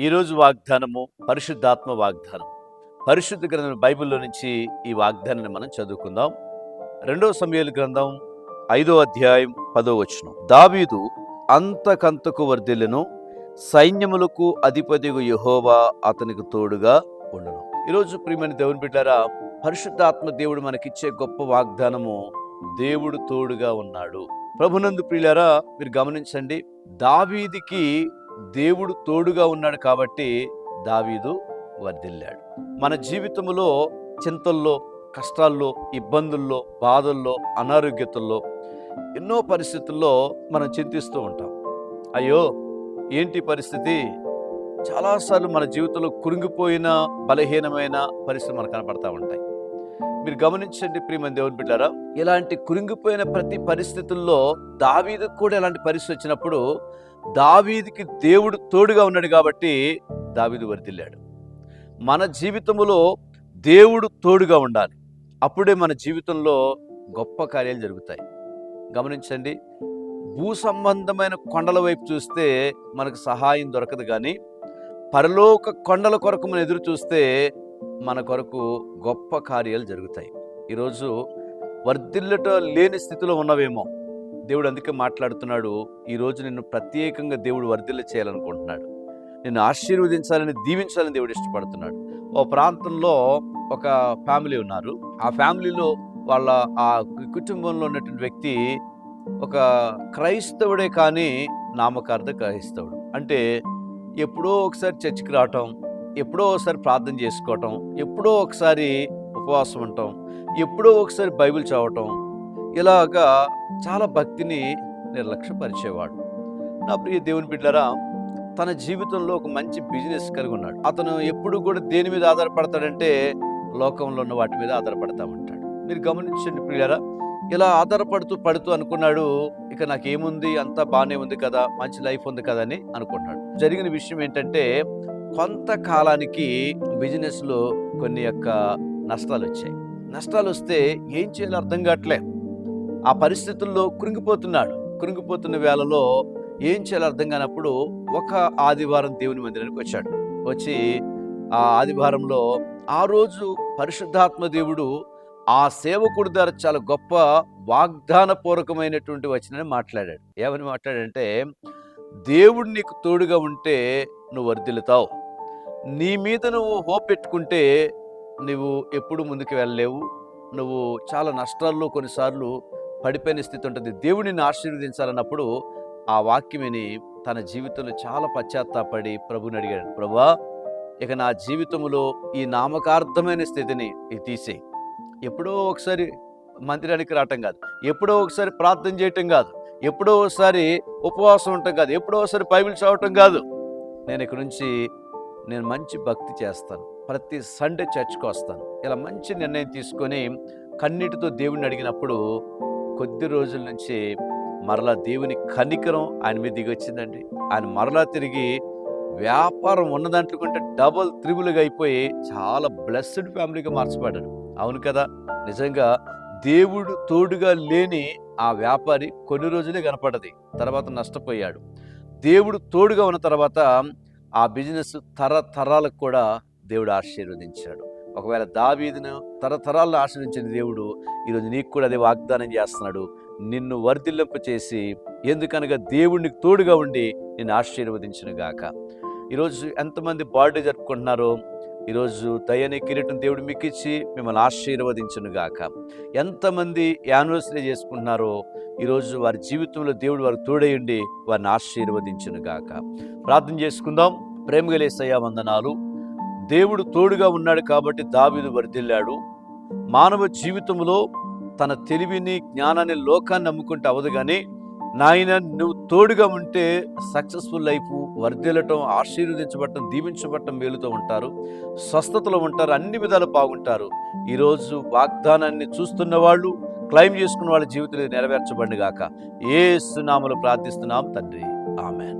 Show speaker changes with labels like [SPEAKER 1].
[SPEAKER 1] ఈరోజు వాగ్దానము పరిశుద్ధాత్మ వాగ్దానం. పరిశుద్ధ గ్రంథం బైబిల్లో నుంచి ఈ వాగ్దానాన్ని మనం చదువుకుందాం. 2 సమూయేలు గ్రంథం 5వ అధ్యాయం 10వ వచనం. దావీదు అంతకంతకు వర్ధిల్లెను, సైన్యములకు అధిపతిగు యెహోవా అతనికి తోడుగా ఉండును. ఈరోజు ప్రియమైన దేవుని బిడ్డలారా, పరిశుద్ధాత్మ దేవుడు మనకిచ్చే గొప్ప వాగ్దానము, దేవుడు తోడుగా ఉన్నాడు. ప్రభునందు ప్రియులారా, మీరు గమనించండి, దావీదుకి దేవుడు తోడుగా ఉన్నాడు కాబట్టి దావీదు వర్ధిల్లాడు. మన జీవితంలో చింతల్లో, కష్టాల్లో, ఇబ్బందుల్లో, బాధల్లో, అనారోగ్యతల్లో, ఎన్నో పరిస్థితుల్లో మనం చింతిస్తూ ఉంటాం. అయ్యో ఏంటి పరిస్థితి? చాలాసార్లు మన జీవితంలో కురింగిపోయిన బలహీనమైన పరిస్థితులు మనకు కనపడతా ఉంటాయి. మీరు గమనించండి ప్రియమైన దేవుని బిడ్డారా, ఇలాంటి కురింగిపోయిన ప్రతి పరిస్థితుల్లో దావీదుకు కూడా ఇలాంటి పరిస్థితి వచ్చినప్పుడు దావీదుకి దేవుడు తోడుగా ఉన్నాడు కాబట్టి దావీదు వర్ధిల్లాడు. మన జీవితంలో దేవుడు తోడుగా ఉండాలి, అప్పుడే మన జీవితంలో గొప్ప కార్యాలు జరుగుతాయి. గమనించండి, భూ సంబంధమైన కొండల వైపు చూస్తే మనకు సహాయం దొరకదు, కానీ పరలోక కొండల కొరకు మనం ఎదురు చూస్తే మన కొరకు గొప్ప కార్యాలు జరుగుతాయి. ఈరోజు వర్ధిల్లట లేని స్థితిలో ఉన్నవేమో, దేవుడు అందుకే మాట్లాడుతున్నాడు. ఈరోజు నిన్ను ప్రత్యేకంగా దేవుడు వర్ధిల్ల చేయాలనుకుంటున్నాడు, నిన్ను ఆశీర్వదించాలని, దీవించాలని దేవుడు ఇష్టపడుతున్నాడు. ఓ ప్రాంతంలో ఒక ఫ్యామిలీ ఉన్నారు. ఆ ఫ్యామిలీలో వాళ్ళ ఆ కుటుంబంలో ఉన్నటువంటి వ్యక్తి ఒక క్రైస్తవుడే, కానీ నామకార్థ క్రైస్తవుడు. అంటే ఎప్పుడో ఒకసారి చర్చికి రావటం, ఎప్పుడో ఒకసారి ప్రార్థన చేసుకోవటం, ఎప్పుడో ఒకసారి ఉపవాసం ఉండటం, ఎప్పుడో ఒకసారి బైబిల్ చదవటం, ఇలాగా చాలా భక్తిని నిర్లక్ష్యపరిచేవాడు. నా ప్రియ దేవుని బిడ్డలారా, తన జీవితంలో ఒక మంచి బిజినెస్ కలిగి ఉన్నాడు. అతను ఎప్పుడు కూడా దేని మీద ఆధారపడతాడంటే లోకంలో ఉన్న వాటి మీద ఆధారపడతా ఉంటాడు. మీరు గమనించండి ప్రియులారా, ఇలా ఆధారపడుతూ అనుకున్నాడు, ఇక నాకేముంది, అంతా బాగానే ఉంది కదా, మంచి లైఫ్ ఉంది కదా అని అనుకున్నాడు. జరిగిన విషయం ఏంటంటే, కొంతకాలానికి బిజినెస్లో కొన్ని నష్టాలు వచ్చాయి. నష్టాలు వస్తే ఏం చేయాలో అర్థం కావట్లే. ఆ పరిస్థితుల్లో కృంగిపోతున్న వేళలో ఏం చేయాలో అర్థం కానప్పుడు ఒక ఆదివారం దేవుని మందిరానికి వచ్చాడు. వచ్చి ఆ ఆదివారంలో ఆ రోజు పరిశుద్ధాత్మ దేవుడు ఆ సేవకుడి ద్వారా చాలా గొప్ప వాగ్దాన పూర్వకమైనటువంటి వచనాన్ని మాట్లాడాడు. ఏమని మాట్లాడంటే, దేవుడు నీకు తోడుగా ఉంటే నువ్వు వర్ధిల్లుతావు, నీ మీద నువ్వు హోప్ పెట్టుకుంటే నువ్వు ఎప్పుడు ముందుకు వెళ్ళలేవు, నువ్వు చాలా నష్టాల్లో కొన్నిసార్లు పడిపోయిన స్థితి ఉంటుంది. దేవుడిని ఆశీర్వదించాలన్నప్పుడు ఆ వాక్యం విని తన జీవితంలో చాలా పశ్చాత్తాపడి ప్రభుని అడిగాడు, ప్రభువా, ఇక నా జీవితంలో ఈ నామకార్థమైన స్థితిని తీసేయి. ఎప్పుడో ఒకసారి మందిరానికి రావటం కాదు, ఎప్పుడో ఒకసారి ప్రార్థన చేయటం కాదు, ఎప్పుడో ఒకసారి ఉపవాసం ఉండటం కాదు, ఎప్పుడో ఒకసారి బైబిల్ చదవటం కాదు. నేను ఇక నుంచి మంచి భక్తి చేస్తాను, ప్రతి సండే చర్చ్కి వస్తాను. ఇలా మంచి నిర్ణయం తీసుకొని కన్నీటితో దేవుడిని అడిగినప్పుడు కొద్ది రోజుల నుంచి మరలా దేవుని కనికరం ఆయన మీద దిగి వచ్చిందండి. ఆయన మరలా తిరిగి వ్యాపారం ఉన్నదాంట్లో కంటే డబుల్ త్రిబుల్గా అయిపోయి చాలా బ్లెస్డ్ ఫ్యామిలీగా మార్చబడ్డాడు. అవును కదా, నిజంగా దేవుడు తోడుగా లేని ఆ వ్యాపారి కొన్ని రోజులే కనపడది, తర్వాత నష్టపోయాడు. దేవుడు తోడుగా ఉన్న తర్వాత ఆ బిజినెస్ తరతరాలకు కూడా దేవుడు ఆశీర్వదించాడు. ఒకవేళ దావీదును తరతరాలను ఆశీర్వదించిన దేవుడు ఈరోజు నీకు కూడా అదే వాగ్దానం చేస్తున్నాడు, నిన్ను వర్ధిల్లింప చేసి, ఎందుకనగా దేవుడికి తోడుగా ఉండి నిన్ను ఆశీర్వదించును గాక. ఈరోజు ఎంతమంది బర్త్డే జరుపుకుంటున్నారో, ఈరోజు దయని కిరీటం దేవుడు మీకు ఇచ్చి మిమ్మల్ని ఆశీర్వదించును గాక. ఎంతమంది యానివర్సరీ చేసుకుంటున్నారో, ఈరోజు వారి జీవితంలో దేవుడు వారికి తోడయుండి వారిని ఆశీర్వదించును గాక. ప్రార్థన చేసుకుందాం. ప్రేమగల యేసయ్యా, వందనాలు. దేవుడు తోడుగా ఉన్నాడు కాబట్టి దావీదు వర్ధిల్లాడు. మానవ జీవితంలో తన తెలివిని, జ్ఞానాన్ని, లోకాన్ని నమ్ముకుంటే అవదు, కానీ నాయన నువ్వు తోడుగా ఉంటే సక్సెస్ఫుల్ లైఫ్, వర్ధిల్లటం, ఆశీర్వదించబడటం, దీవించబడటం మేలుతో ఉంటారు, స్వస్థతలో ఉంటారు, అన్ని విధాలు బాగుంటారు. ఈరోజు వాగ్దానాన్ని చూస్తున్న వాళ్ళు, క్లైమ్ చేసుకున్న వాళ్ళ జీవితంలో నెరవేర్చబడిన గాక. యేసు నామములో ప్రార్థిస్తున్నాం తండ్రి, ఆమేన్.